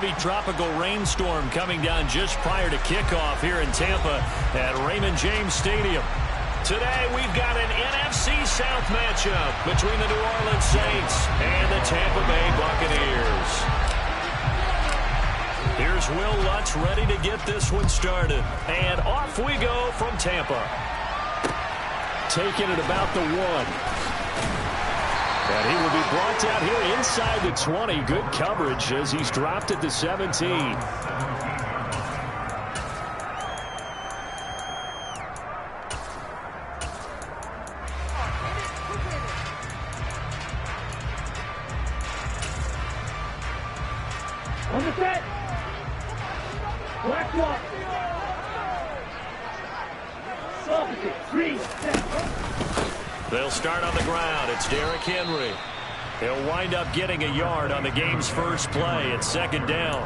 Tropical rainstorm coming down just prior to kickoff here in Tampa at Raymond James Stadium. Today we've got an NFC South matchup between the New Orleans Saints and the Tampa Bay Buccaneers. Here's Will Lutz ready to get this one started. And off we go from Tampa. Taking it about the 1. And he will be brought down here inside the 20. Good coverage as he's dropped at the 17. On the set. Black walk. Soft 3 set. They'll start on the ground. It's Derrick Henry. He'll wind up getting a yard on the game's first play. It's second down.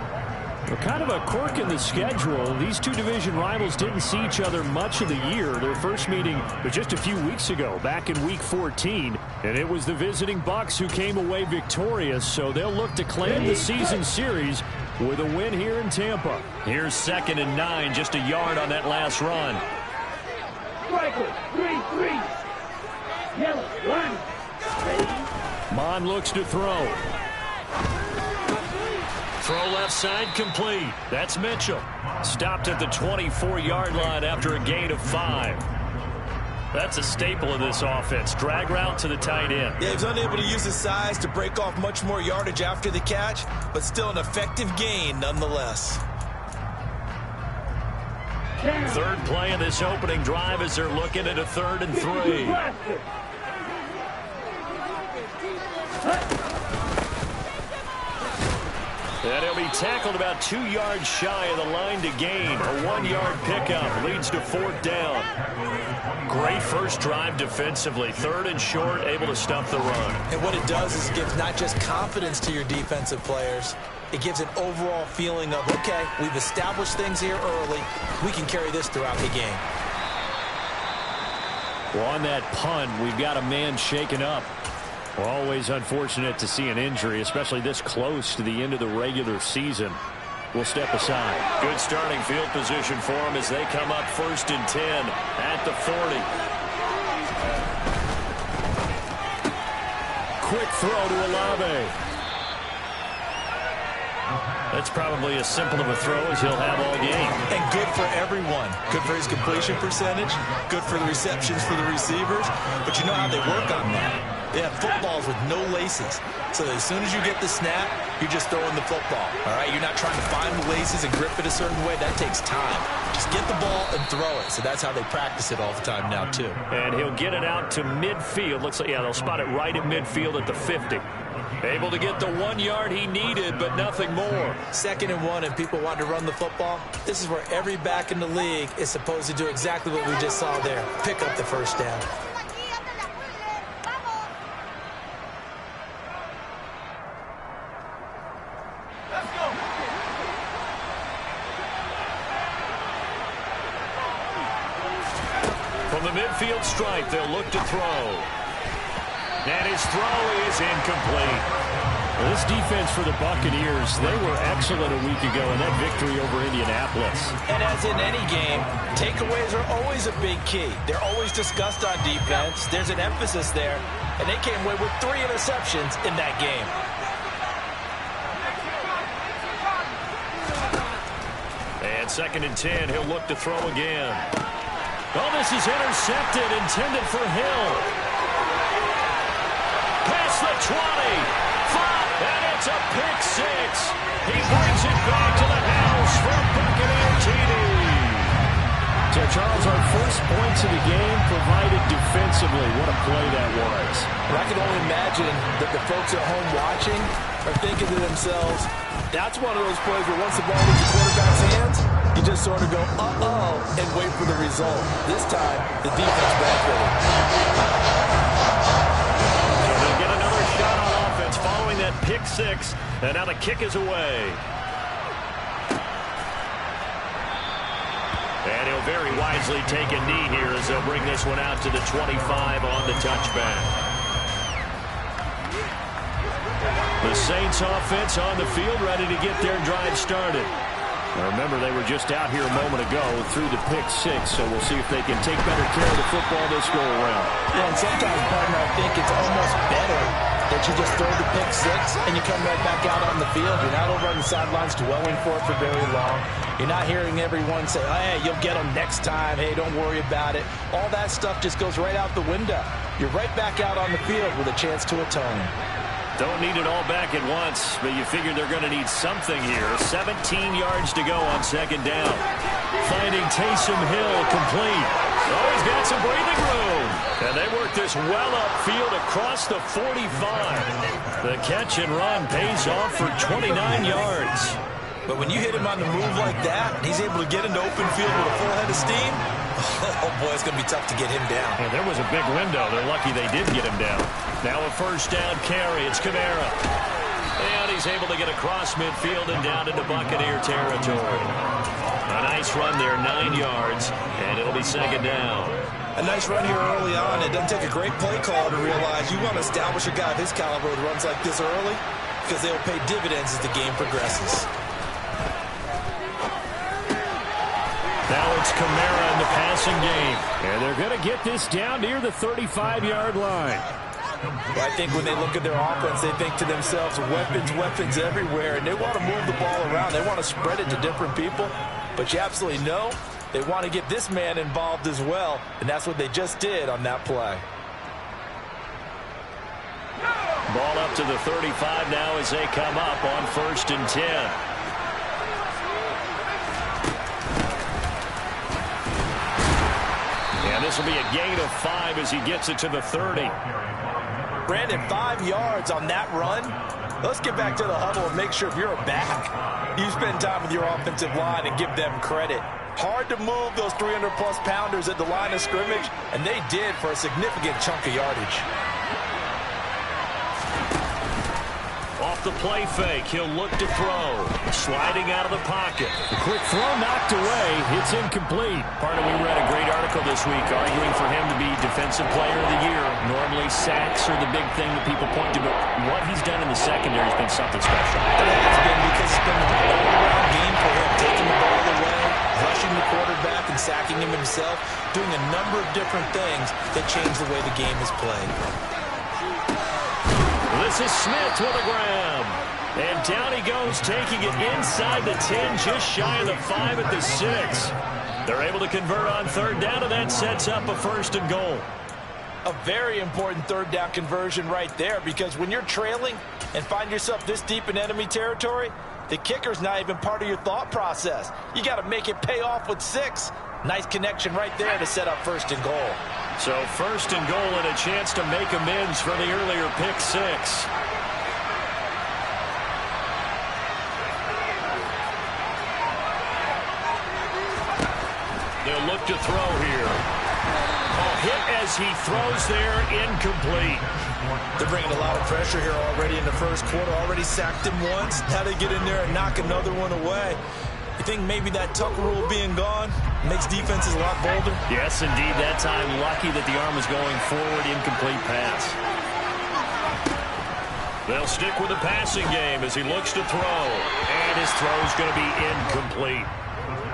Well, kind of a quirk in the schedule. These two division rivals didn't see each other much of the year. Their first meeting was just a few weeks ago, back in Week 14. And it was the visiting Bucs who came away victorious. So they'll look to claim the season series with a win here in Tampa. Here's 2nd and 9, just a yard on that last run. Striker, 3-3. Yellow, line. Mon looks to throw. Throw left side complete. That's Mitchell. Stopped at the 24-yard line after a gain of 5. That's a staple of this offense. Drag route to the tight end. Yeah, he was unable to use his size to break off much more yardage after the catch, but still an effective gain nonetheless. Third play of this opening drive as they're looking at a 3rd and 3. And he'll be tackled about 2 yards shy of the line to gain. A 1-yard pickup leads to 4th down. Great first drive defensively. 3rd and short, able to stop the run. And what it does is it gives not just confidence to your defensive players, it gives an overall feeling of, okay, we've established things here early. We can carry this throughout the game. Well, on that punt, we've got a man shaken up. Well, always unfortunate to see an injury, especially this close to the end of the regular season. We'll step aside. Good starting field position for them as they come up 1st and 10 at the 40. Quick throw to Olave. That's probably as simple of a throw as he'll have all game. And good for everyone. Good for his completion percentage. Good for the receptions for the receivers. But you know how they work on that. They have footballs with no laces. So as soon as you get the snap, you're just throwing the football. All right, you're not trying to find the laces and grip it a certain way. That takes time. Just get the ball and throw it. So that's how they practice it all the time now, too. And he'll get it out to midfield. Looks like, yeah, they'll spot it right at midfield at the 50. Able to get the 1 yard he needed, but nothing more. 2nd and 1, and people want to run the football. This is where every back in the league is supposed to do exactly what we just saw there. Pick up the first down. From the midfield stripe, they'll look to throw. And his throw is incomplete. Well, this defense for the Buccaneers, they were excellent a week ago in that victory over Indianapolis. And as in any game, takeaways are always a big key. They're always discussed on defense. There's an emphasis there. And they came away with 3 interceptions in that game. And 2nd and 10, he'll look to throw again. Oh, this is intercepted, intended for Hill. Past the 20. 5, and it's a pick 6. He brings it back to the house for a Buccaneer TD. So, Charles, our first points of the game provided defensively. What a play that was. And I can only imagine that the folks at home watching are thinking to themselves, that's one of those plays where once the ball leaves the quarterback's hands, you just sort of go, uh-oh, and wait for the result. This time, the defense benefited. So they'll get another shot on offense following that pick 6, and now the kick is away. And he'll very wisely take a knee here as they'll bring this one out to the 25 on the touchback. The Saints offense on the field, ready to get their drive started. Now remember, they were just out here a moment ago through the pick six, so we'll see if they can take better care of the football this go-around. Yeah, and sometimes, partner, I think it's almost better that you just throw the pick six and you come right back out on the field. You're not over on the sidelines dwelling for it for very long. You're not hearing everyone say, hey, you'll get them next time. Hey, don't worry about it. All that stuff just goes right out the window. You're right back out on the field with a chance to atone. Don't need it all back at once, but you figure they're going to need something here. 17 yards to go on second down. Finding Taysom Hill complete. Oh, he's got some breathing room. And they work this well upfield across the 45. The catch and run pays off for 29 yards. But when you hit him on the move like that, he's able to get into open field with a full head of steam. Oh, boy, it's going to be tough to get him down. And there was a big window. They're lucky they did get him down. Now a first down carry. It's Kamara. And he's able to get across midfield and down into Buccaneer territory. A nice run there, 9 yards, and it'll be second down. A nice run here early on. It doesn't take a great play call to realize you want to establish a guy of his caliber who runs like this early because they'll pay dividends as the game progresses. Now it's Kamara in the passing game. And they're going to get this down near the 35-yard line. Well, I think when they look at their offense, they think to themselves, weapons, weapons everywhere, and they want to move the ball around. They want to spread it to different people. But you absolutely know they want to get this man involved as well, and that's what they just did on that play. Ball up to the 35 now as they come up on 1st and 10. And this will be a gain of 5 as he gets it to the 30. Brandon, 5 yards on that run. Let's get back to the huddle and make sure if you're a back, you spend time with your offensive line and give them credit. Hard to move those 300-plus pounders at the line of scrimmage, and they did for a significant chunk of yardage. Off the play fake, he'll look to throw. Sliding out of the pocket. The quick throw knocked away. It's incomplete. Partner, we read a great article this week arguing for him to be Defensive Player of the Year. Normally, sacks are the big thing that people point to, but what he's done in the secondary has been something special. It has been because it's been an all-around game for him, taking the ball away, rushing the quarterback and sacking him himself, doing a number of different things that change the way the game is played. This is Smith with a grab. And down he goes, taking it inside the 10, just shy of the 5 at the 6. They're able to convert on 3rd down, and that sets up a 1st and goal. A very important 3rd down conversion right there, because when you're trailing and find yourself this deep in enemy territory, the kicker's not even part of your thought process. You got to make it pay off with 6. Nice connection right there to set up 1st and goal. So 1st and goal and a chance to make amends for the earlier pick 6. They'll look to throw here. Hit as he throws there, incomplete. They're bringing a lot of pressure here already in the first quarter. Already sacked him once. Now they get in there and knock another one away. You think maybe that tuck rule being gone makes defenses a lot bolder? Yes, indeed. That time, lucky that the arm was going forward, incomplete pass. They'll stick with the passing game as he looks to throw. And his throw's going to be incomplete.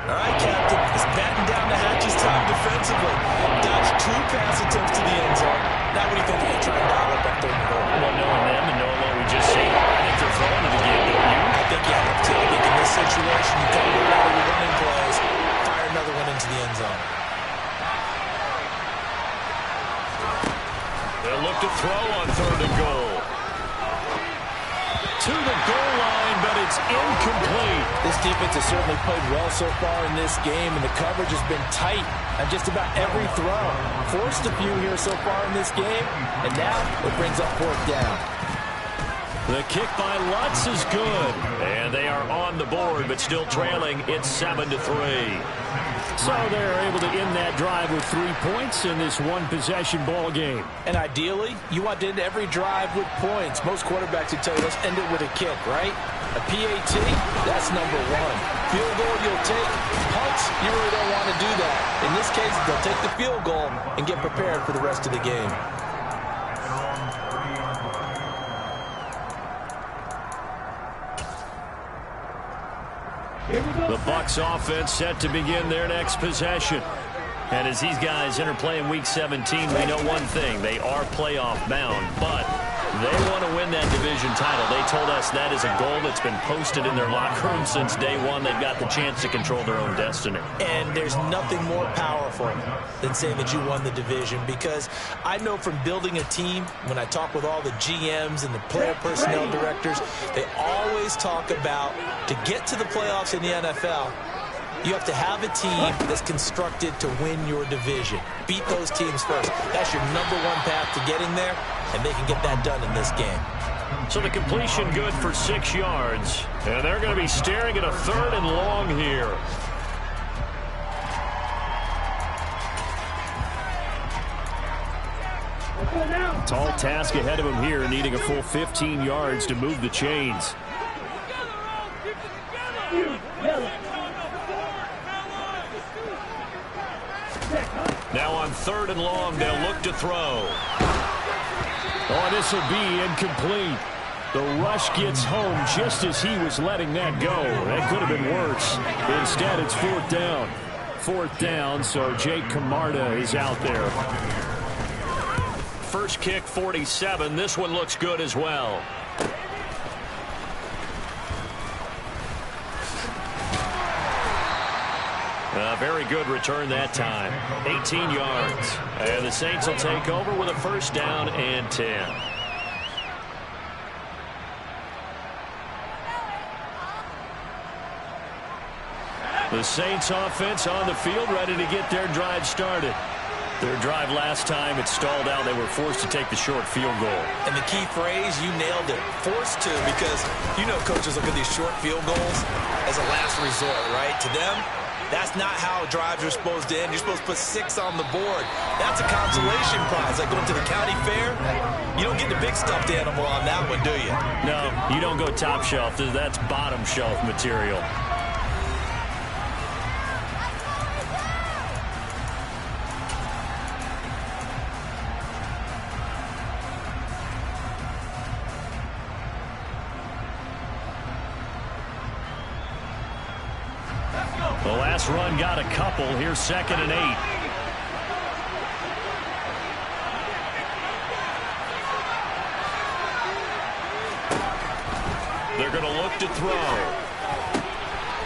All right, Captain. It's batten down the hatches time defensively. Dodged 2 pass attempts to the end zone. Now what do you think they're trying to dial up that 3rd and goal? Well, knowing them and knowing what we just seen, I think they're throwing it again, don't you? I think you have to. I think in this situation, you come to out of your running plays, fire another one into the end zone. They'll look to throw on 3rd and goal. To the goal line, but it's incomplete. This defense has certainly played well so far in this game, and the coverage has been tight on just about every throw. Forced a few here so far in this game, and now it brings up 4th down. The kick by Lutz is good. And they are on the board, but still trailing. It's 7-3. So they're able to end that drive with 3 points in this one-possession ball game. And ideally, you want to end every drive with points. Most quarterbacks would tell you, let's end it with a kick, right? A PAT, that's number 1. Field goal you'll take. Punts, you really don't want to do that. In this case, they'll take the field goal and get prepared for the rest of the game. Here we go. The Bucs offense set to begin their next possession. And as these guys enter play in Week 17, we know one thing. They are playoff bound, but they want to win that division title. They told us that is a goal that's been posted in their locker room since day one. They've got the chance to control their own destiny. And there's nothing more powerful than saying that you won the division, because I know from building a team, when I talk with all the GMs and the player personnel directors, they always talk about, to get to the playoffs in the NFL, you have to have a team that's constructed to win your division. Beat those teams first. That's your #1 path to getting there, and they can get that done in this game. So the completion good for 6 yards. And they're going to be staring at a 3rd and long here. Tall task ahead of him here, needing a full 15 yards to move the chains. Now on 3rd and long, they'll look to throw. Oh, this will be incomplete. The rush gets home just as he was letting that go. That could have been worse. Instead, it's 4th down. 4th down, so Jake Camarda is out there. First kick, 47. This one looks good as well. A very good return that time. 18 yards. And the Saints will take over with a 1st down and 10. The Saints offense on the field, ready to get their drive started. Their drive last time, it stalled out. They were forced to take the short field goal. And the key phrase, you nailed it. Forced to, because you know coaches look at these short field goals as a last resort, right? To them, that's not how drives are supposed to end. You're supposed to put 6 on the board. That's a consolation prize. Like going to the county fair, you don't get the big stuffed animal on that one, do you? No, you don't go top shelf. That's bottom shelf material. The last run got a couple. Here's 2nd and 8. They're going to look to throw.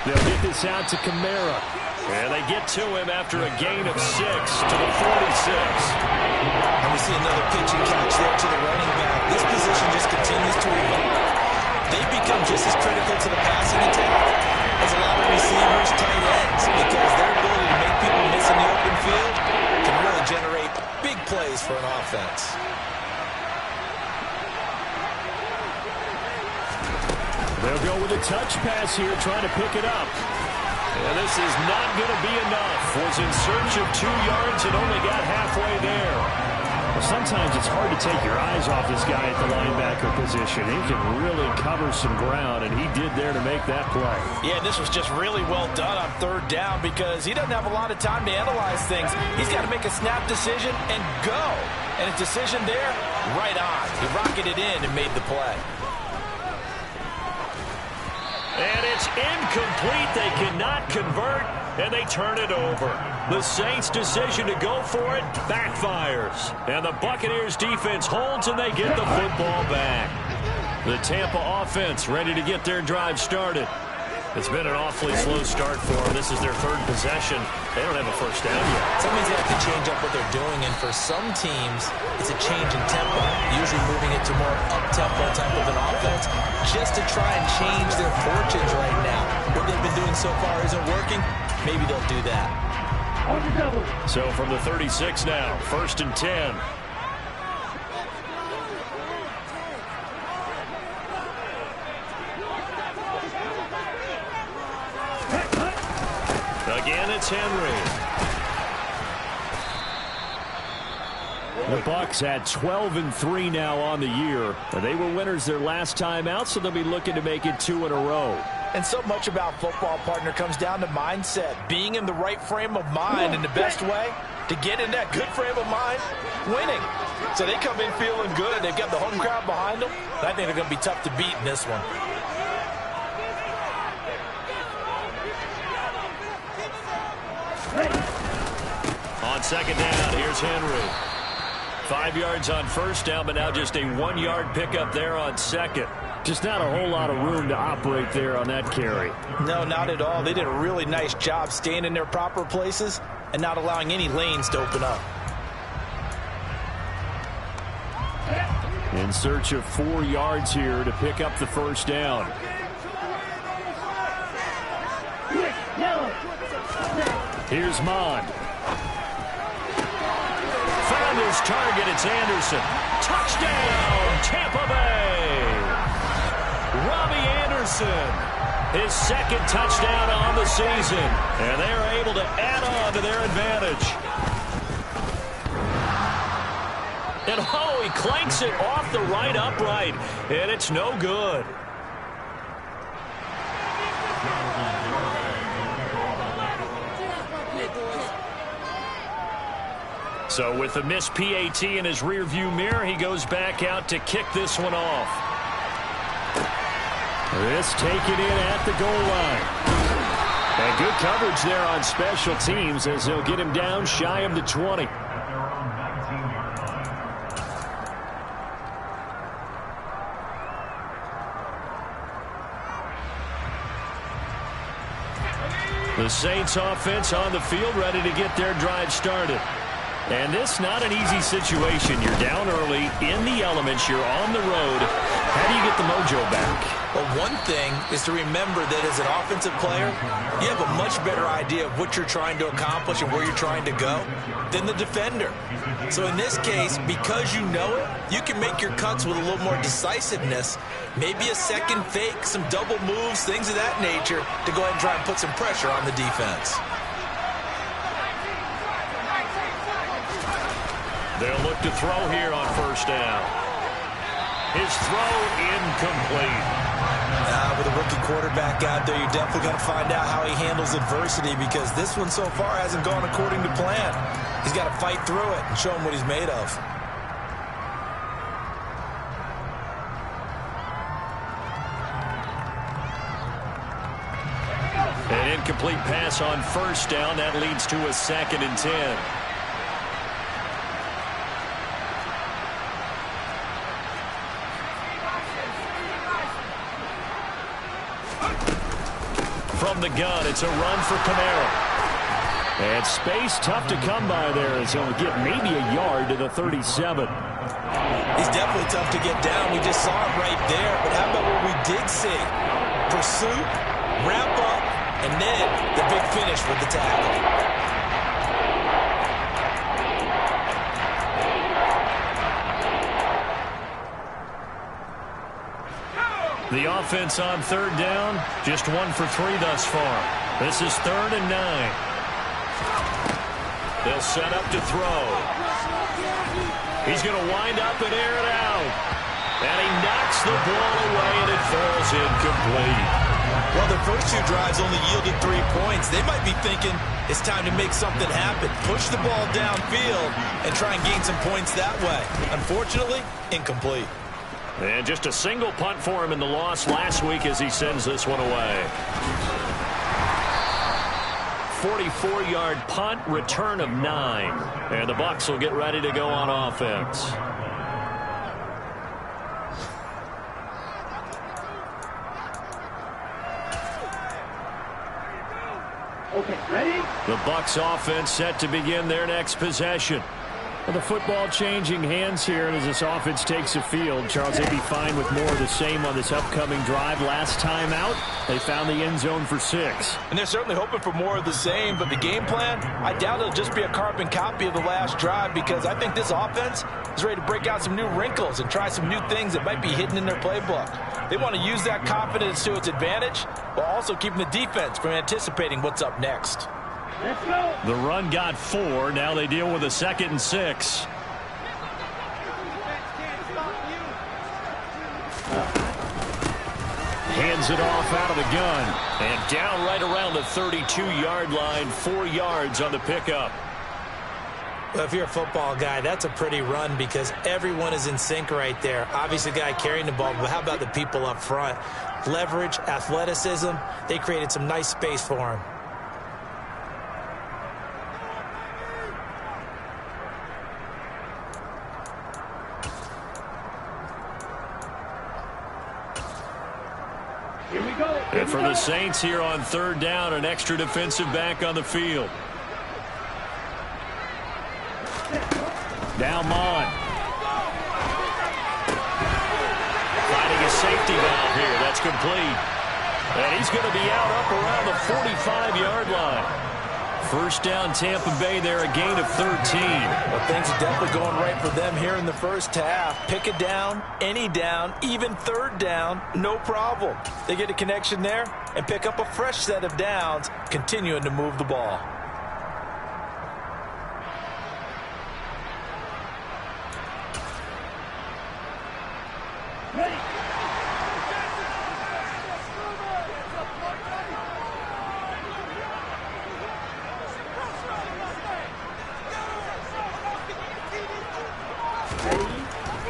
They'll get this out to Kamara. And they get to him after a gain of 6 to the 46. And we see another pitch and catch there to the running back. This position just continues to evolve. They've become just as critical to the passing attack as a lot of receivers, tight ends, because their ability to make people miss in the open field can really generate big plays for an offense. They'll go with a touch pass here, trying to pick it up. And this is not going to be enough. Was in search of 2 yards and only got halfway there. Well, sometimes it's hard to take your eyes off this guy at the linebacker position. He can really cover some ground, and he did there to make that play. Yeah, this was just really well done on 3rd down, because he doesn't have a lot of time to analyze things. He's got to make a snap decision and go. And his decision there, right on. He rocketed in and made the play. And it's incomplete. They cannot convert, and they turn it over. The Saints' decision to go for it backfires. And the Buccaneers' defense holds, and they get the football back. The Tampa offense ready to get their drive started. It's been an awfully slow start for them. This is their 3rd possession. They don't have a 1st down yet. Some means they have to change up what they're doing, and for some teams, it's a change in tempo, usually moving it to more up-tempo type of an offense, just to try and change their fortunes right now. What they've been doing so far isn't working. Maybe they'll do that. So from the 36 now, 1st and 10. Again, it's Henry. The Bucs at 12-3 now on the year. They were winners their last time out, so they'll be looking to make it 2 in a row. And so much about football, partner, comes down to mindset. Being in the right frame of mind, and the best way to get in that good frame of mind, winning. So they come in feeling good. They've got the home crowd behind them. And I think they're going to be tough to beat in this one. second down. Here's Henry. 5 yards on first down, but now just a 1-yard pickup there on second. Just not a whole lot of room to operate there on that carry. No, not at all. They did a really nice job staying in their proper places and not allowing any lanes to open up. In search of 4 yards here to pick up the first down. Here's Mond. Found his target. It's Anderson. Touchdown, Tampa Bay. Robbie Anderson, his second touchdown on the season. And they're able to add on to their advantage. And oh, he clanks it off the right upright. And it's no good. So with a missed PAT in his rearview mirror, he goes back out to kick this one off. This taken in at the goal line. And good coverage there on special teams as they'll get him down shy of the 20. The Saints offense on the field ready to get their drive started. And this not an easy situation. You're down early, in the elements, you're on the road. How do you get the mojo back? Well, one thing is to remember that as an offensive player, you have a much better idea of what you're trying to accomplish and where you're trying to go than the defender. So in this case, because you know it, you can make your cuts with a little more decisiveness, maybe a second fake, some double moves, things of that nature, to go ahead and try and put some pressure on the defense. They'll look to throw here on first down. His throw incomplete. With a rookie quarterback out there, you're definitely going to find out how he handles adversity, because this one so far hasn't gone according to plan. He's got to fight through it and show him what he's made of. An incomplete pass on first down. That leads to a 2nd and 10. From the gun, it's a run for Kamara. And space tough to come by there as he'll get maybe a yard to the 37. He's definitely tough to get down. We just saw it right there. But how about what we did see? Pursuit, wrap up, and then the big finish with the tackle. The offense on 3rd down, just 1 for 3 thus far. This is 3rd and 9. They'll set up to throw. He's going to wind up and air it out. And he knocks the ball away, and it falls incomplete. Well, the first 2 drives only yielded 3 points. They might be thinking it's time to make something happen. Push the ball downfield and try and gain some points that way. Unfortunately, incomplete. And just a single punt for him in the loss last week as he sends this one away. 44-yard punt, return of 9. And the Bucs will get ready to go on offense. Okay, ready? The Bucs offense set to begin their next possession. Well, the football changing hands here, and as this offense takes the field, Charles, they'd be fine with more of the same on this upcoming drive. Last time out, they found the end zone for 6. And they're certainly hoping for more of the same, but the game plan, I doubt it'll just be a carbon copy of the last drive, because I think this offense is ready to break out some new wrinkles and try some new things that might be hidden in their playbook. They want to use that confidence to its advantage, while also keeping the defense from anticipating what's up next. Let's go. The run got 4. Now they deal with a 2nd and 6. Hands it off out of the gun. And down right around the 32-yard line. 4 yards on the pickup. Well, if you're a football guy, that's a pretty run, because everyone is in sync right there. Obviously, the guy carrying the ball, but how about the people up front? Leverage, athleticism, they created some nice space for him. Saints here on third down, an extra defensive back on the field. Now Mon. Finding a safety valve here. That's complete. And he's going to be out up around the 45-yard line. First down, Tampa Bay there, a gain of 13. Well, things are definitely going right for them here in the first half. Pick a down, any down, even third down, no problem. They get a connection there and pick up a fresh set of downs, continuing to move the ball.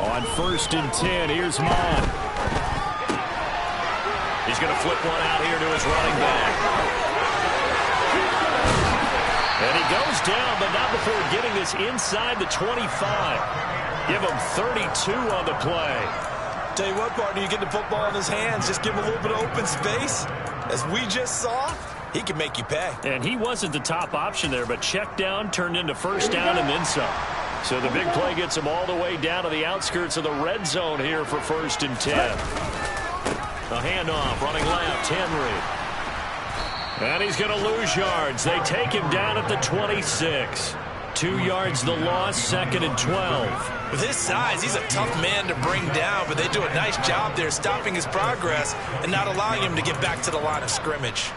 On 1st and 10, here's Mon. He's going to flip one out here to his running back. And he goes down, but not before getting this inside the 25. Give him 32 on the play. Tell you what, partner, you get the football in his hands, just give him a little bit of open space. As we just saw, he can make you pay. And he wasn't the top option there, but check down turned into first down and then some. So the big play gets him all the way down to the outskirts of the red zone here for 1st and 10. A handoff, running left, Henry. And he's going to lose yards. They take him down at the 26. 2 yards the loss, 2nd and 12. With his size, he's a tough man to bring down, but they do a nice job there stopping his progress and not allowing him to get back to the line of scrimmage.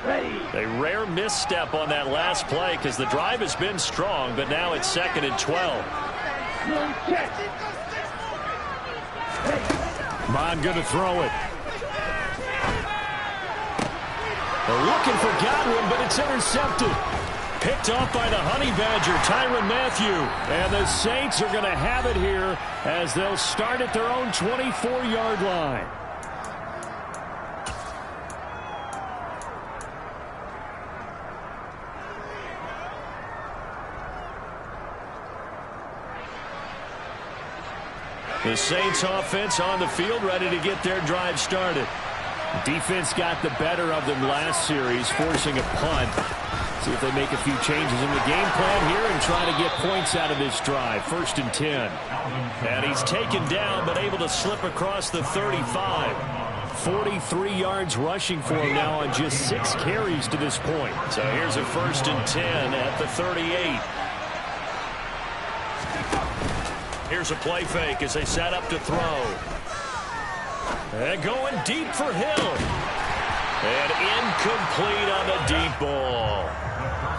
A rare misstep on that last play because the drive has been strong, but now it's 2nd and 12. Mon going to throw it. They're looking for Godwin, but it's intercepted. Picked off by the Honey Badger, Tyrann Mathieu. And the Saints are going to have it here as they'll start at their own 24-yard line. The Saints offense on the field, ready to get their drive started. Defense got the better of them last series, forcing a punt. See if they make a few changes in the game plan here and try to get points out of this drive. 1st and 10. And he's taken down, but able to slip across the 35. 43 yards rushing for him now on just 6 carries to this point. So here's a 1st and 10 at the 38. Here's a play fake as they set up to throw. And going deep for Hill. And incomplete on the deep ball.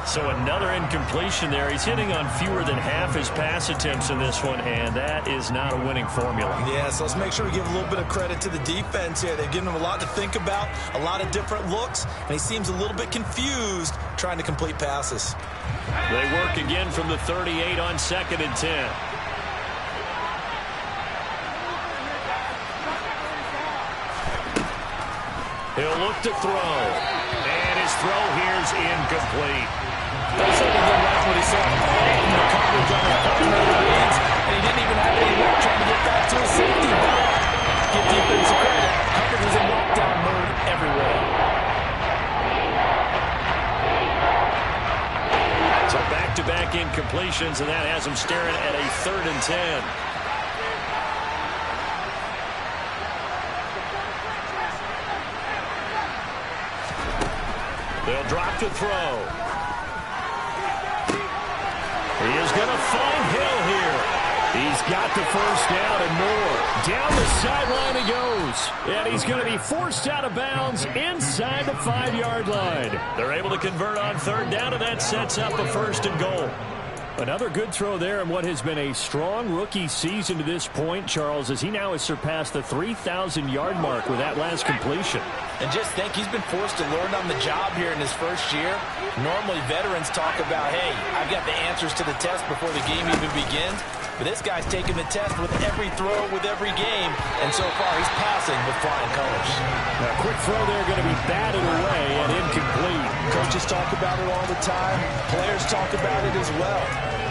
So another incompletion there. He's hitting on fewer than half his pass attempts in this one, and that is not a winning formula. Yeah, so let's make sure we give a little bit of credit to the defense here. They've given him a lot to think about, a lot of different looks, and he seems a little bit confused trying to complete passes. They work again from the 38 on 2nd and 10. He'll look to throw. And his throw here's incomplete. That's something that like what he saw in the coverage on his partner leads, and he didn't even have any luck trying to get back to his safety valve. Give defensive credit. Coverage is in lockdown mode everywhere. So back-to-back incompletions, and that has him staring at a 3rd and 10. They'll drop to throw. He is going to find Hill here. He's got the first down and more. Down the sideline he goes. And he's going to be forced out of bounds inside the 5-yard line. They're able to convert on 3rd down, and that sets up a 1st and goal. Another good throw there in what has been a strong rookie season to this point, Charles, as he now has surpassed the 3,000-yard mark with that last completion. And just think, he's been forced to learn on the job here in his first year. Normally, veterans talk about, hey, I've got the answers to the test before the game even begins. But this guy's taking the test with every throw, with every game. And so far, he's passing with flying colors. A quick throw there going to be batted away and incomplete. Coaches talk about it all the time. Players talk about it as well.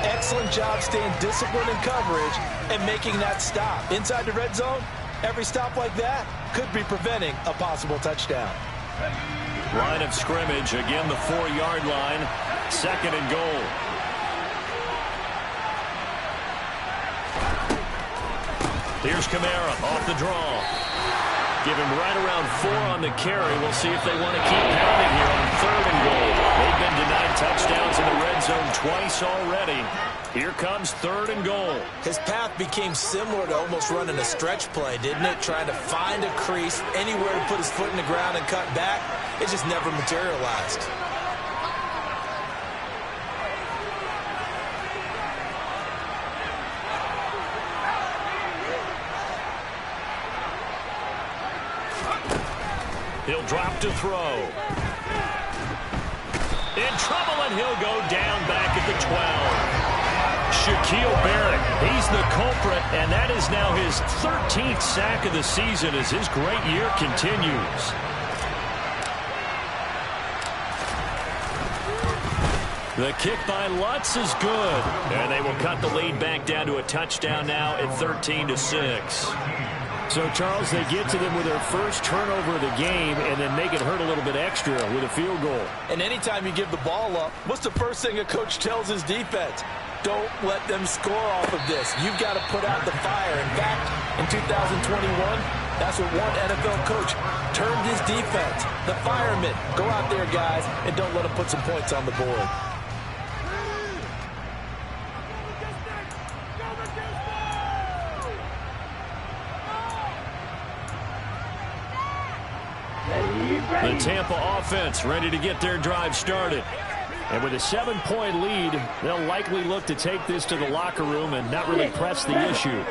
Excellent job staying disciplined in coverage and making that stop. Inside the red zone, Every stop like that could be preventing a possible touchdown. Line of scrimmage, again the 4-yard line, 2nd and goal. Here's Kamara off the draw. Give him right around 4 on the carry. We'll see if they want to keep pounding here on 3rd and goal. They've been denied touchdowns in the red zone twice already. Here comes 3rd and goal. His path became similar to almost running a stretch play, didn't it? Trying to find a crease, anywhere to put his foot in the ground and cut back. It just never materialized. He'll drop to throw. In trouble, and he'll go down back at the 12. Shaquille Barrett, he's the culprit, and that is now his 13th sack of the season as his great year continues. The kick by Lutz is good, and they will cut the lead back down to a touchdown now at 13-6. So, Charles, they get to them with their first turnover of the game and then make it hurt a little bit extra with a field goal. And anytime you give the ball up, what's the first thing a coach tells his defense? Don't let them score off of this. You've got to put out the fire. In fact, in 2021, that's what one NFL coach termed his defense. The firemen. Go out there, guys, and don't let them put some points on the board. The Tampa offense ready to get their drive started. And with a 7-point lead, they'll likely look to take this to the locker room and not really press the issue.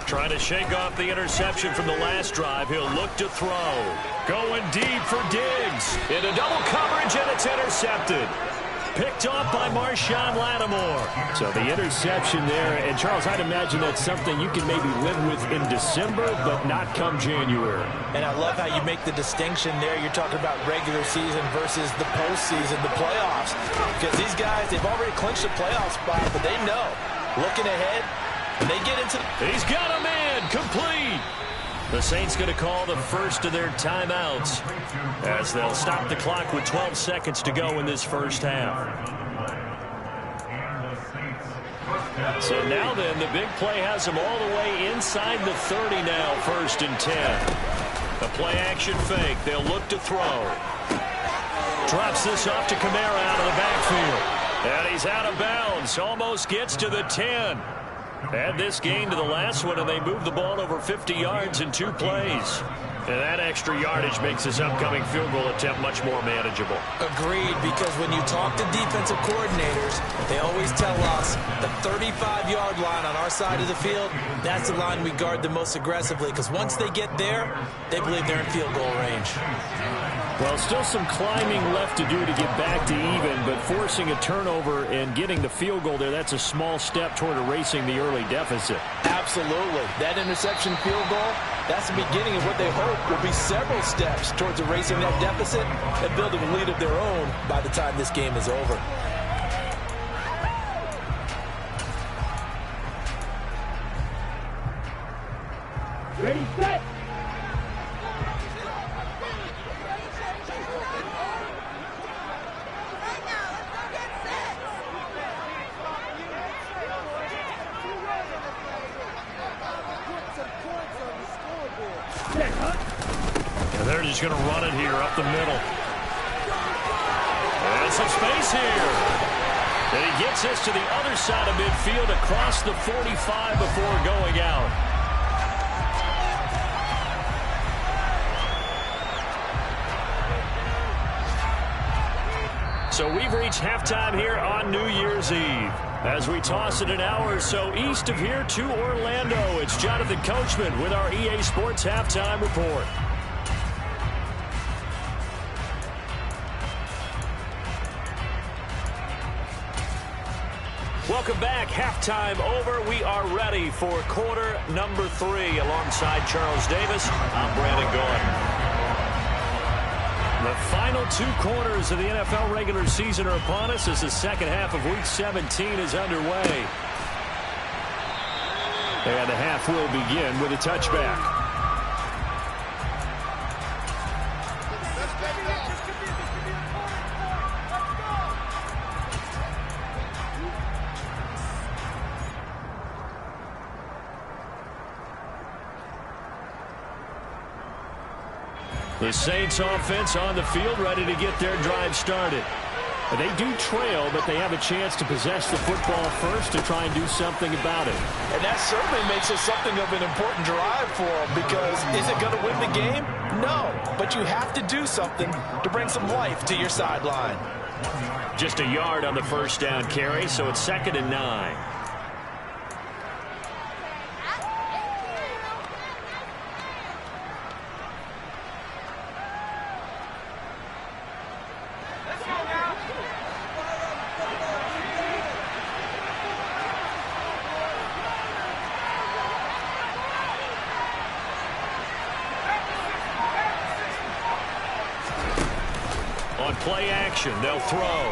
Trying to shake off the interception from the last drive. He'll look to throw. Going deep for Diggs. Into double coverage, and it's intercepted. Picked off by Marshawn Lattimore. So the interception there, and Charles, I'd imagine that's something you can maybe live with in December, but not come January. And I love how you make the distinction there. You're talking about regular season versus the postseason, the playoffs. Because these guys, they've already clinched a playoff spot, but they know, looking ahead, when they get into He's got a man, complete. The Saints going to call the first of their timeouts as they'll stop the clock with 12 seconds to go in this first half. So now then, the big play has them all the way inside the 30 now, 1st and 10. A play-action fake. They'll look to throw. Drops this off to Kamara out of the backfield. And he's out of bounds. Almost gets to the 10. Add this game to the last one, and they move the ball over 50 yards in 2 plays. And that extra yardage makes this upcoming field goal attempt much more manageable. Agreed, because when you talk to defensive coordinators, they always tell us the 35-yard line on our side of the field, that's the line we guard the most aggressively, because once they get there, they believe they're in field goal range. Well, still some climbing left to do to get back to even, but forcing a turnover and getting the field goal there, that's a small step toward erasing the early deficit. Absolutely. That interception field goal, that's the beginning of what they hope will be several steps towards erasing that deficit and building a lead of their own by the time this game is over. Ready, set. And they're just going to run it here up the middle. And some space here. And he gets this to the other side of midfield across the 45 before going out. So we've reached halftime here on New Year's Eve. As we toss it an hour or so east of here to Orlando, it's Jonathan Coachman with our EA Sports Halftime Report. Welcome back. Halftime over. We are ready for quarter number 3. Alongside Charles Davis, I'm Brandon Gordon. The final 2 quarters of the NFL regular season are upon us as the second half of Week 17 is underway. And the half will begin with a touchback. The Saints offense on the field, ready to get their drive started. They do trail, but they have a chance to possess the football first to try and do something about it. And that certainly makes it something of an important drive for them, because is it going to win the game? No, but you have to do something to bring some life to your sideline. Just a yard on the first down carry, so it's 2nd and 9. On play action, they'll throw.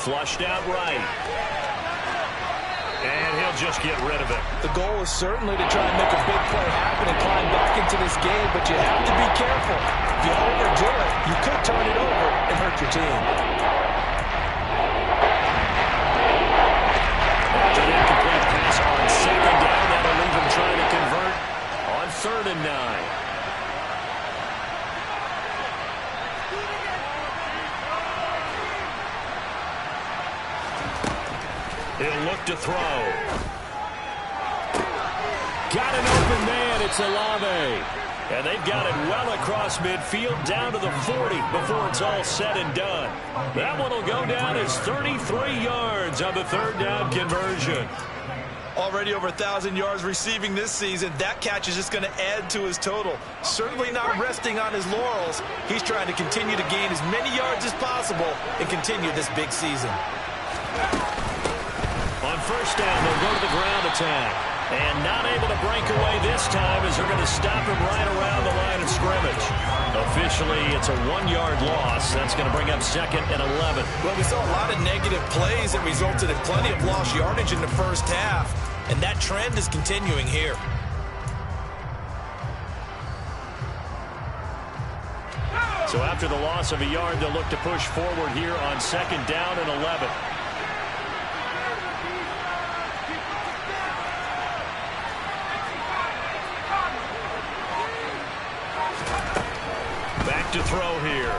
Flushed out right. And he'll just get rid of it. The goal is certainly to try and make a big play happen and climb back into this game, but you have to be careful. If you overdo it, you could turn it over and hurt your team. After that complete pass on 2nd down, that'll leave him trying to convert on 3rd and 9. He'll look to throw. Got an open man. It's Olave. And they've got it well across midfield down to the 40 before it's all said and done. That one will go down as 33 yards on the 3rd down conversion. Already over 1,000 yards receiving this season. That catch is just going to add to his total. Certainly not resting on his laurels. He's trying to continue to gain as many yards as possible and continue this big season. On first down, they'll go to the ground attack. And not able to break away this time as they're going to stop him right around the line of scrimmage. Officially, it's a 1-yard loss. That's going to bring up 2nd and 11. Well, we saw a lot of negative plays that resulted in plenty of lost yardage in the first half. And that trend is continuing here. So after the loss of a yard, they'll look to push forward here on 2nd down and 11. Back to throw here.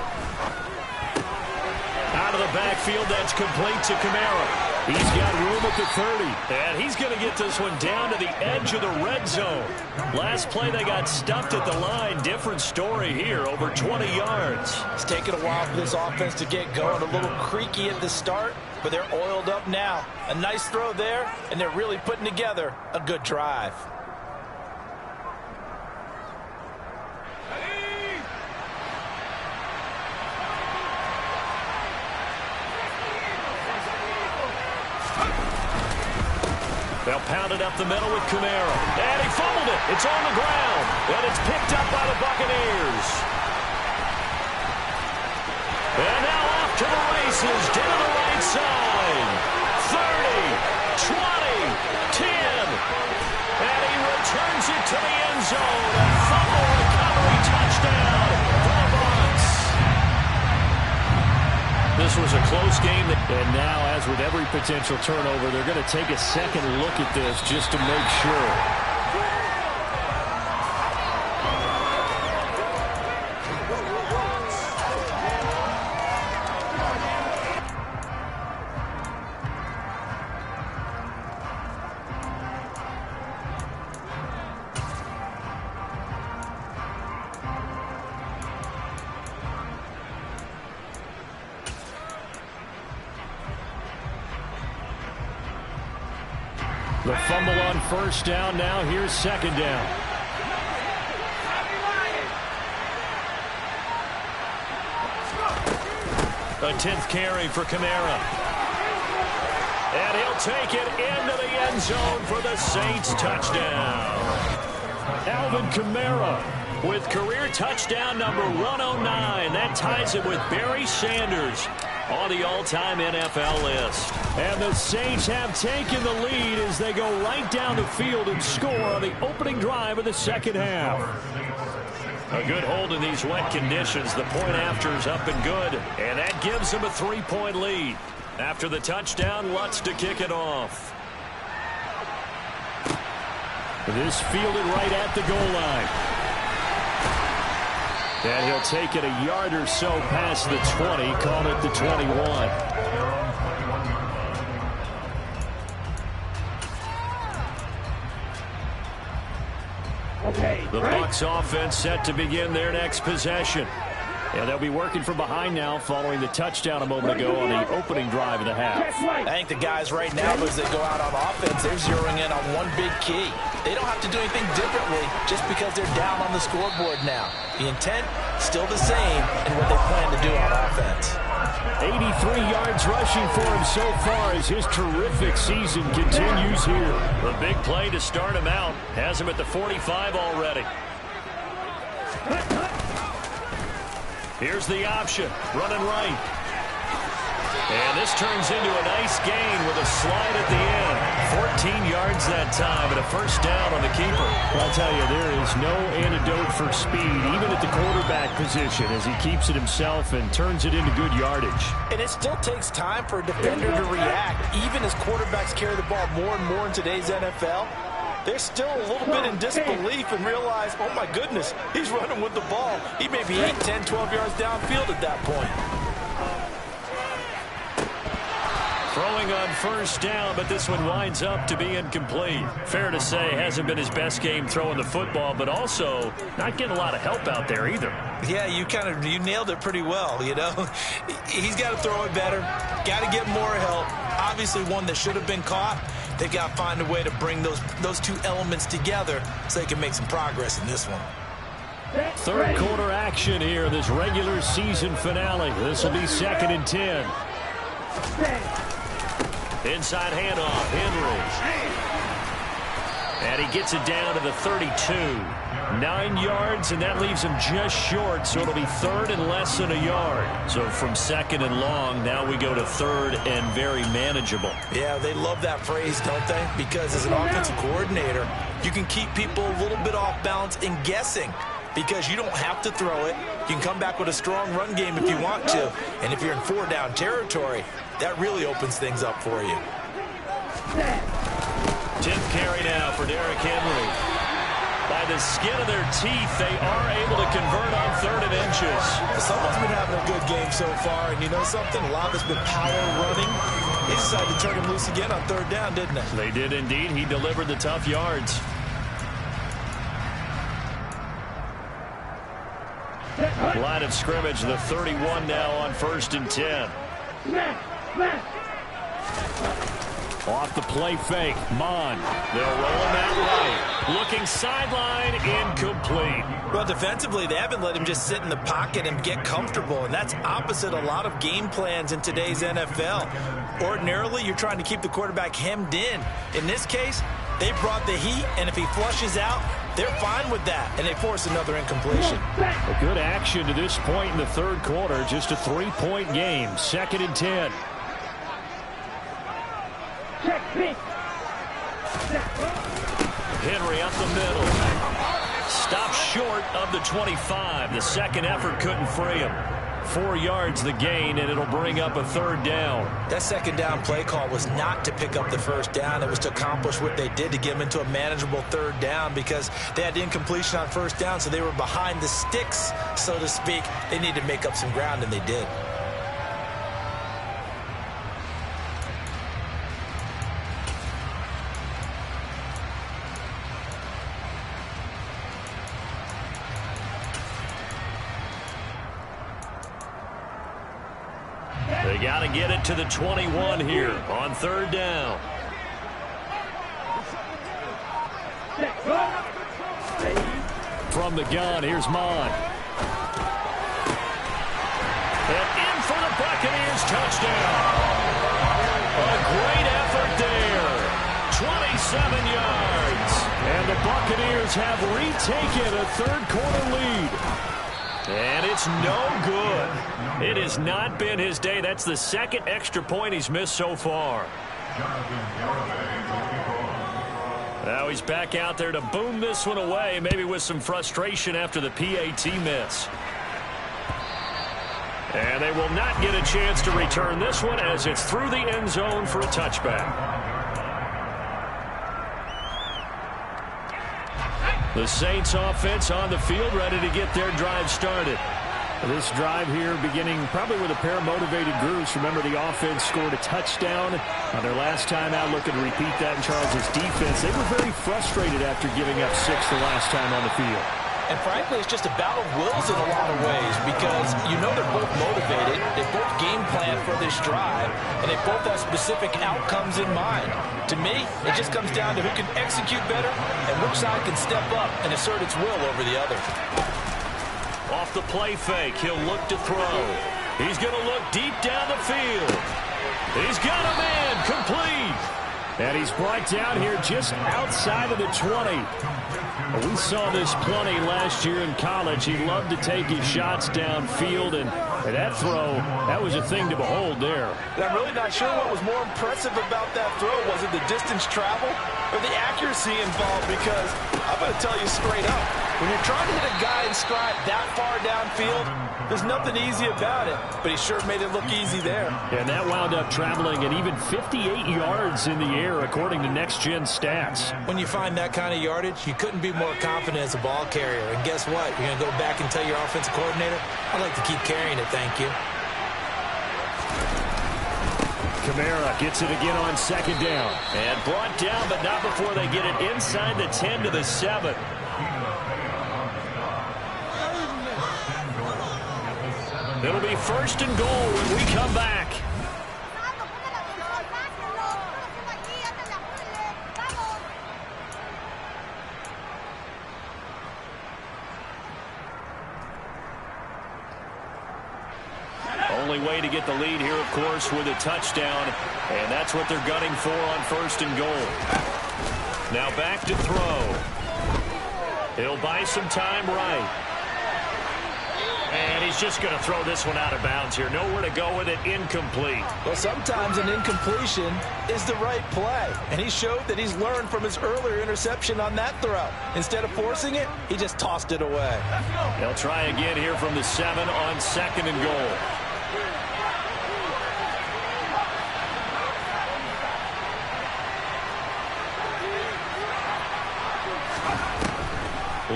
Out of the backfield, that's complete to Kamara. He's got room at the 30, and he's going to get this one down to the edge of the red zone. Last play, they got stuffed at the line. Different story here, over 20 yards. It's taken a while for this offense to get going. A little creaky at the start, but they're oiled up now. A nice throw there, and they're really putting together a good drive. They'll pound it up the middle with Kamara. And he fumbled it. It's on the ground. And it's picked up by the Buccaneers. And now off to the races. Down the right side. 30, 20, 10. And he returns it to the end zone. A fumble recovery touchdown for the Bucs. This was a close game. And now, as with every potential turnover, they're going to take a second look at this just to make sure. The fumble on first down. Now here's 2nd down. A 10th carry for Kamara. And he'll take it into the end zone for the Saints touchdown. Alvin Kamara with career touchdown number 109. That ties it with Barry Sanders on the all-time NFL list. And the Saints have taken the lead as they go right down the field and score on the opening drive of the second half. A good hold in these wet conditions. The point after is up and good, and that gives them a 3-point lead. After the touchdown, Lutz to kick it off. This fielded right at the goal line. And he'll take it a yard or so past the 20, call it the 21. Okay, the Bucs offense set to begin their next possession. And they'll be working from behind now following the touchdown a moment ago on the opening drive of the half. I think the guys right now, as they go out on offense, they're zeroing in on one big key. They don't have to do anything differently just because they're down on the scoreboard now. The intent, still the same in what they plan to do on offense. 83 yards rushing for him so far as his terrific season continues here. The big play to start him out has him at the 45 already. Here's the option, running right. And this turns into a nice gain with a slide at the end. 14 yards that time and a first down on the keeper. Well, I'll tell you, there is no antidote for speed, even at the quarterback position, as he keeps it himself and turns it into good yardage. And it still takes time for a defender to react, even as quarterbacks carry the ball more and more in today's NFL. They're still a little bit in disbelief and realize, oh my goodness, he's running with the ball. He may be 8, 10, 12 yards downfield at that point. Throwing on first down, but this one winds up to be incomplete. Fair to say, hasn't been his best game throwing the football, but also not getting a lot of help out there either. Yeah, you nailed it pretty well, you know. He's got to throw it better, got to get more help. Obviously one that should have been caught. They've got to find a way to bring those two elements together so they can make some progress in this one. Third quarter action here, this regular season finale. This will be 2nd and 10. Inside handoff, Henry. And he gets it down to the 32. 9 yards, and that leaves him just short, so it'll be 3rd and less than a yard. So from 2nd and long, now we go to 3rd and very manageable. Yeah, they love that phrase, don't they? Because as an offensive coordinator, you can keep people a little bit off balance and guessing. Because you don't have to throw it. You can come back with a strong run game if you want to. And if you're in 4-down territory, that really opens things up for you. 10th carry now for Derrick Henry. By the skin of their teeth, they are able to convert on 3rd and inches. Someone's been having a good game so far, and you know something? A lot of it's been power running. They decided to turn him loose again on 3rd down, didn't they? They did indeed. He delivered the tough yards. Line of scrimmage, the 31 now on 1st and 10. Off the play fake, Mon. They'll roll him out right. Looking sideline, incomplete. Well, defensively, they haven't let him just sit in the pocket and get comfortable, and that's opposite a lot of game plans in today's NFL. Ordinarily, you're trying to keep the quarterback hemmed in. In this case, they brought the heat, and if he flushes out, they're fine with that, and they force another incompletion. A good action to this point in the 3rd quarter. Just a 3-point game. 2nd and 10. Henry up the middle. Stopped short of the 25. The second effort couldn't free him. 4 yards the gain, and it'll bring up a 3rd down. That 2nd down play call was not to pick up the 1st down. It was to accomplish what they did to get them into a manageable 3rd down because they had incompletion on 1st down, so they were behind the sticks, so to speak. They needed to make up some ground, and they did. They got to get it to the 21 here on 3rd down. From the gun, here's Mon. And in for the Buccaneers touchdown. A great effort there. 27 yards. And the Buccaneers have retaken a third-quarter lead. And it's no good. It has not been his day. That's the second extra point he's missed so far. Now he's back out there to boom this one away, maybe with some frustration after the PAT miss. And they will not get a chance to return this one as it's through the end zone for a touchback. The Saints offense on the field, ready to get their drive started. This drive here beginning probably with a pair of motivated groups. Remember, the offense scored a touchdown on their last time out. Looking to repeat that in Charles' defense. They were very frustrated after giving up 6 the last time on the field. And frankly, it's just a battle of wills in a lot of ways because you know they're both motivated. They both game plan for this drive, and they both have specific outcomes in mind. To me, it just comes down to who can execute better and which side can step up and assert its will over the other. Off the play fake, he'll look to throw. He's going to look deep down the field. He's got a man complete. And he's brought down here just outside of the 20. We saw this plenty last year in college. He loved to take his shots downfield, and that throw, that was a thing to behold there. I'm really not sure what was more impressive about that throw. Was it the distance travel or the accuracy involved? Because I'm going to tell you straight up, when you're trying to hit a guy in stride that far downfield, there's nothing easy about it, but he sure made it look easy there. And that wound up traveling at even 58 yards in the air, according to Next Gen stats. When you find that kind of yardage, you couldn't be more confident as a ball carrier. And guess what? You're going to go back and tell your offensive coordinator, I'd like to keep carrying it, thank you. Kamara gets it again on second down. And brought down, but not before they get it inside the 10 to the 7. It'll be first and goal when we come back. Only way to get the lead here, of course, with a touchdown. And that's what they're gunning for on first and goal. Now back to throw. He'll buy some time right. And he's just going to throw this one out of bounds here. Nowhere to go with it. Incomplete. Well, sometimes an incompletion is the right play. And he showed that he's learned from his earlier interception on that throw. Instead of forcing it, he just tossed it away. They'll try again here from the 7 on second and goal.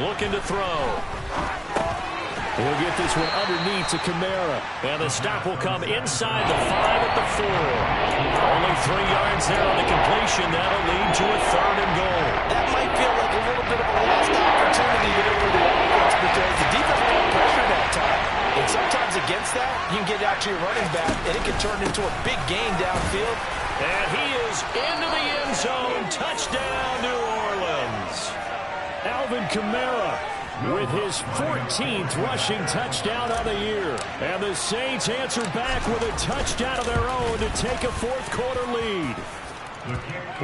Looking to throw. He'll get this one underneath to Kamara. And the stop will come inside the 5 at the 4. Only 3 yards there on the completion. That'll lead to a third and goal. That might feel like a little bit of a lost opportunity there for the offense because the defense put on pressure that time. And sometimes against that, you can get out to your running back, and it can turn into a big gain downfield. And he is into the end zone. Touchdown, New Orleans. Alvin Kamara with his 14th rushing touchdown of the year. And the Saints answer back with a touchdown of their own to take a fourth-quarter lead.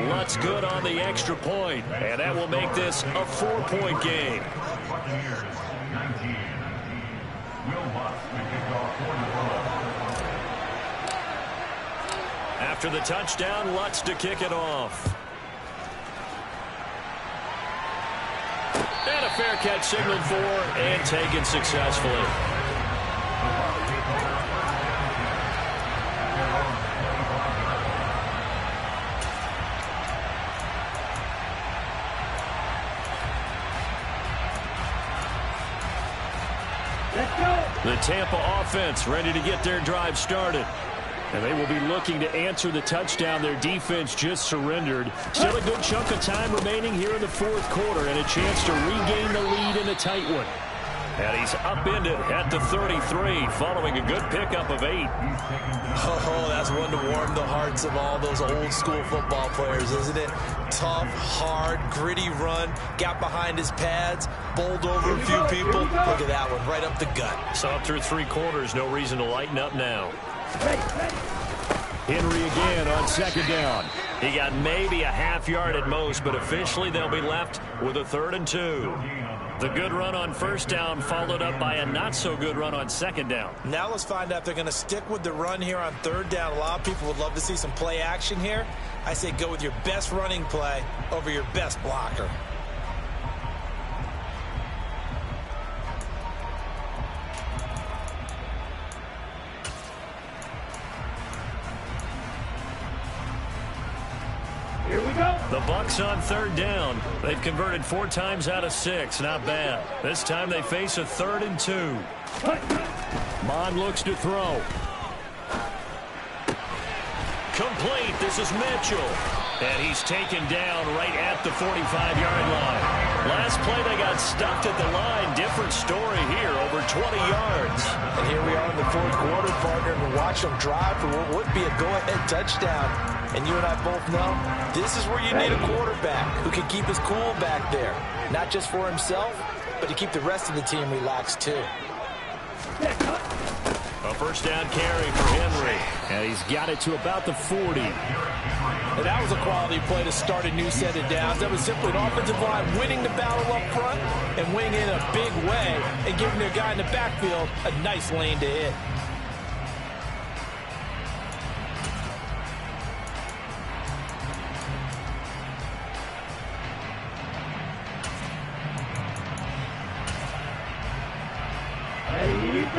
Lutz good on the extra point, and that will make this a 4-point game. After the touchdown, Lutz to kick it off. And a fair catch signaled for and taken successfully. The Tampa offense ready to get their drive started. And they will be looking to answer the touchdown their defense just surrendered. Still a good chunk of time remaining here in the fourth quarter and a chance to regain the lead in a tight one. And he's upended at the 33 following a good pickup of 8. Oh, that's one to warm the hearts of all those old school football players, isn't it? Tough, hard, gritty run, got behind his pads, bowled over a few people. Look at that one, right up the gut. So up through 3 quarters, no reason to lighten up now. Henry again on second down. He got maybe a half yard at most, but officially they'll be left with a 3rd and 2. The good run on first down followed up by a not-so-good run on second down. Now let's find out if they're going to stick with the run here on 3rd down. A lot of people would love to see some play action here. I say go with your best running play over your best blocker. The Bucs on 3rd down. They've converted 4 times out of 6. Not bad. This time they face a 3rd and 2. Mond looks to throw. Complete. This is Mitchell. And he's taken down right at the 45-yard line. Last play they got stuffed at the line. Different story here. Over 20 yards. And here we are in the 4th quarter, partner, and watch them drive for what would be a go-ahead touchdown. And you and I both know this is where you need a quarterback who can keep his cool back there. Not just for himself, but to keep the rest of the team relaxed too. A first down carry for Henry. And he's got it to about the 40. And that was a quality play to start a new set of downs. That was simply an offensive line winning the battle up front and winning in a big way and giving their guy in the backfield a nice lane to hit.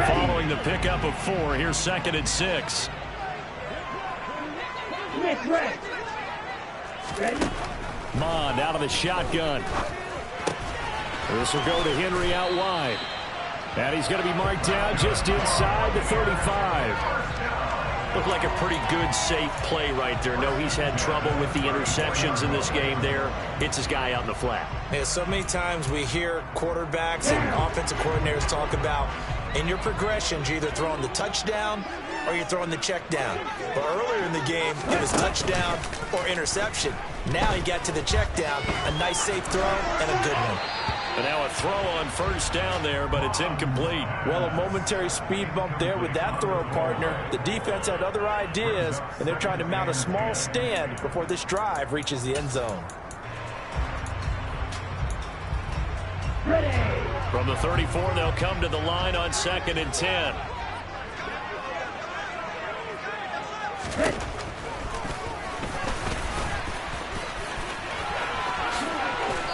Following the pickup of 4, here's 2nd and 6. Mond out of the shotgun. This will go to Henry out wide. And he's going to be marked down just inside the 35. Looked like a pretty good, safe play right there. No, he's had trouble with the interceptions in this game there. Hits his guy out in the flat. Yeah, so many times we hear quarterbacks and offensive coordinators talk about in your progressions, you're either throwing the touchdown or you're throwing the check down. But earlier in the game, it was touchdown or interception. Now he got to the check down, a nice safe throw and a good one. And now a throw on first down there, but it's incomplete. Well, a momentary speed bump there with that throw, partner. The defense had other ideas, and they're trying to mount a small stand before this drive reaches the end zone. From the 34, they'll come to the line on 2nd and 10.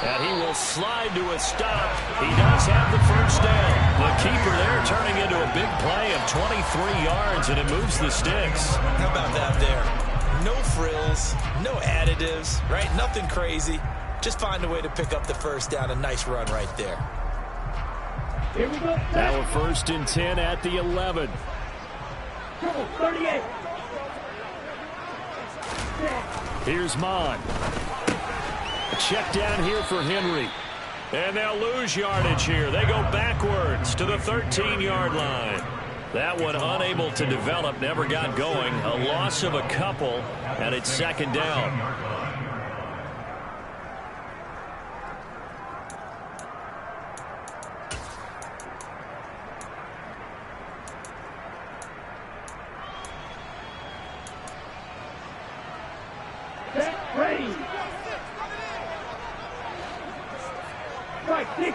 And he will slide to a stop. He does have the first down. The keeper there turning into a big play of 23 yards, and it moves the sticks. How about that there? No frills, no additives, right? Nothing crazy. Just find a way to pick up the first down. A nice run right there. Here we go. Now a 1st and 10 at the 11. 38. Here's Mond. Check down here for Henry. And they'll lose yardage here. They go backwards to the 13-yard line. That one unable to develop, never got going. A loss of a couple, and it's 2nd down. Ready. Right, 60.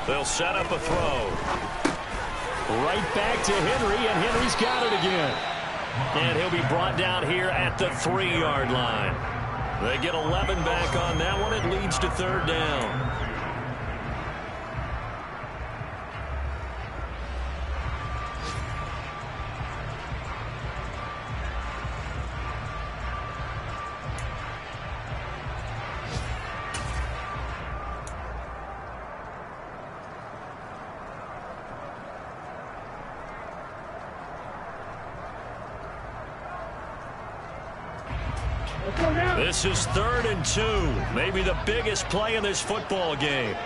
They'll set up a throw. Right back to Henry, and Henry's got it again. And he'll be brought down here at the 3-yard line. They get 11 back on that one. It leads to 3rd down. This is 3rd and 2. Maybe the biggest play in this football game.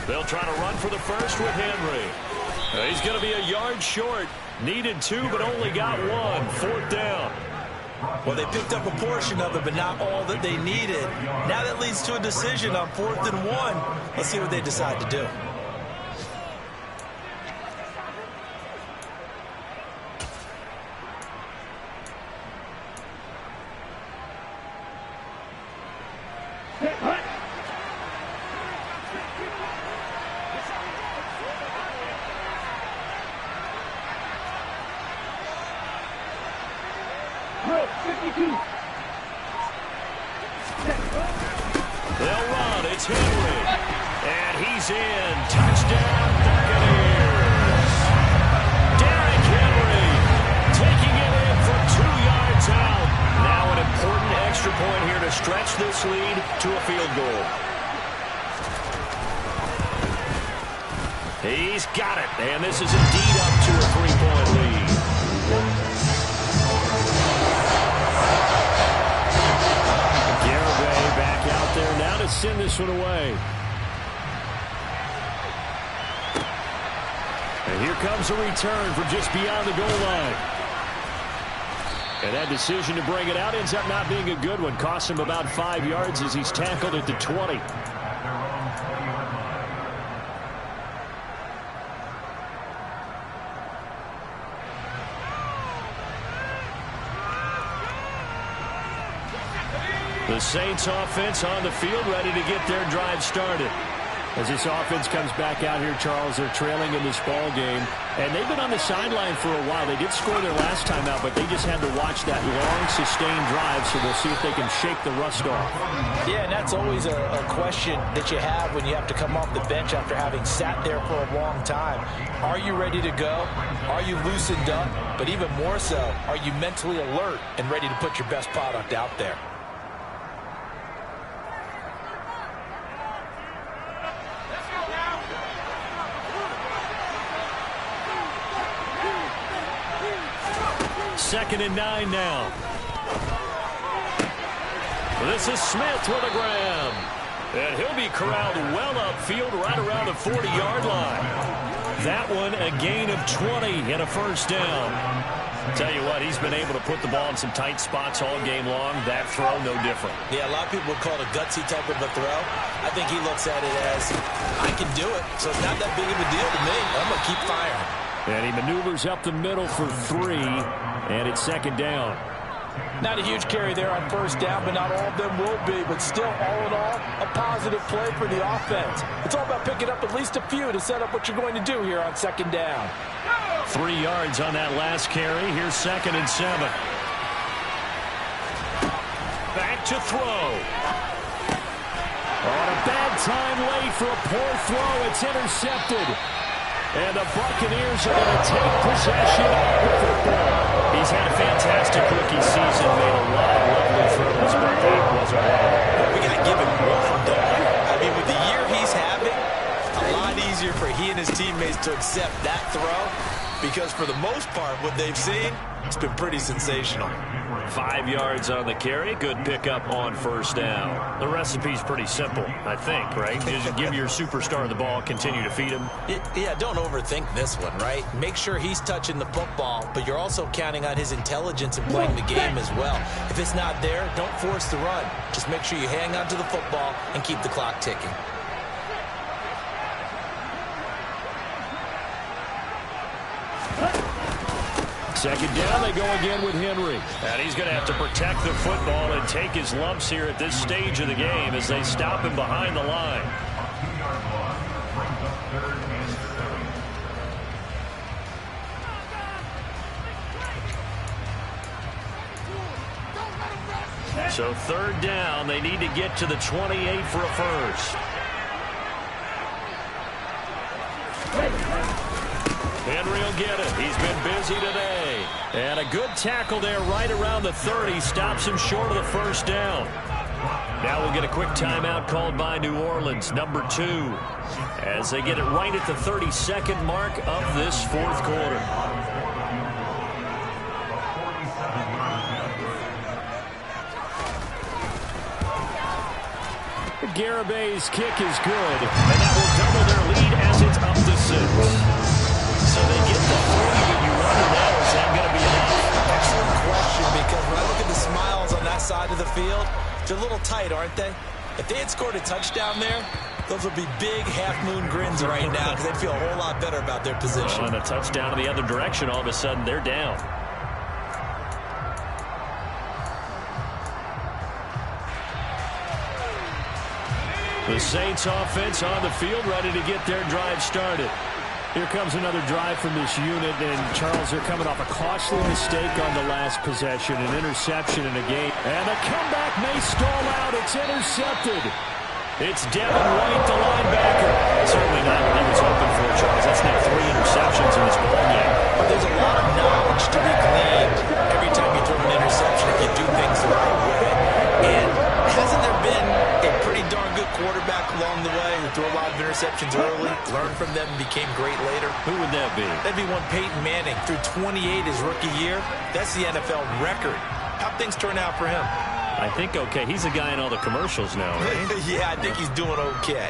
They'll try to run for the first with Henry. He's going to be a yard short. Needed 2, but only got 1. 4th down. Well, they picked up a portion of it, but not all that they needed. Now that leads to a decision on 4th and 1. Let's see what they decide to do. Wk17. They'll run. It's Henry. And he's in. Touchdown, Buccaneers. Derrick Henry taking it in from 2 yards out. Now an important extra point here to stretch this lead to a field goal. He's got it. And this is indeed up to a 3-point lead. Garibay back out there now to send this one away. And here comes a return from just beyond the goal line. And that decision to bring it out ends up not being a good one. Costs him about 5 yards as he's tackled at the 20. The Saints offense on the field, ready to get their drive started. As this offense comes back out here, Charles, they're trailing in this ball game. And they've been on the sideline for a while. They did score their last time out, but they just had to watch that long, sustained drive, so we'll see if they can shake the rust off. Yeah, and that's always a question that you have when you have to come off the bench after having sat there for a long time. Are you ready to go? Are you loosened up? But even more so, are you mentally alert and ready to put your best product out there? Second and 9 now. This is Smith with a grab. And he'll be corralled well upfield right around the 40-yard line. That one a gain of 20 and a first down. Tell you what, he's been able to put the ball in some tight spots all game long. That throw, no different. Yeah, a lot of people would call it a gutsy type of a throw. I think he looks at it as, I can do it, so it's not that big of a deal to me. I'm going to keep firing. And he maneuvers up the middle for 3, and it's second down. Not a huge carry there on first down, but not all of them will be. But still, all in all, a positive play for the offense. It's all about picking up at least a few to set up what you're going to do here on second down. 3 yards on that last carry. Here's second and 7. Back to throw. On a bad time late for a poor throw. It's intercepted. And the Buccaneers are going to take possession of the football. He's had a fantastic rookie season, made a lot of lovely throws, but that wasn't one. We got to give him one, though. I mean, with the year he's having, a lot easier for he and his teammates to accept that throw, because for the most part, what they've seen, it's been pretty sensational. 5 yards on the carry. Good pickup on first down. The recipe's pretty simple, I think, right? Just give your superstar the ball, continue to feed him. Yeah, don't overthink this one, right? Make sure he's touching the football, but you're also counting on his intelligence in playing the game as well. If it's not there, don't force the run. Just make sure you hang on to the football and keep the clock ticking. Second down, they go again with Henry. And he's going to have to protect the football and take his lumps here at this stage of the game as they stop him behind the line. So third down, they need to get to the 28 for a first. Henry will get it. He's been busy today. And a good tackle there right around the 30. Stops him short of the first down. Now we'll get a quick timeout called by New Orleans, number 2, as they get it right at the 32nd mark of this fourth quarter. Garibay's kick is good, and that will double their lead as it's up to 6. So they get the 3, but you wonder now, is that going to be enough? Excellent question, because when I look at the smiles on that side of the field, they're a little tight, aren't they? If they had scored a touchdown there, those would be big half-moon grins right now because they'd feel a whole lot better about their position. And a touchdown in the other direction, all of a sudden they're down. The Saints offense on the field, ready to get their drive started. Here comes another drive from this unit, and Charles, they're coming off a costly mistake on the last possession, an interception in a game. And the comeback may stall out. It's intercepted. It's Devin White, the linebacker. Certainly not what he was hoping for, Charles. That's now 3 interceptions in this ball game. But there's a lot of knowledge to be gleaned every time you throw an interception if you do things the right way. And hasn't there been a pretty darn good quarterback along the way who threw a lot of interceptions early, learned from them, and became great later? Who would that be? That'd be one Peyton Manning threw 28 his rookie year. That's the NFL record. How'd things turn out for him? I think okay. He's a guy in all the commercials now, right? Yeah, I think he's doing okay.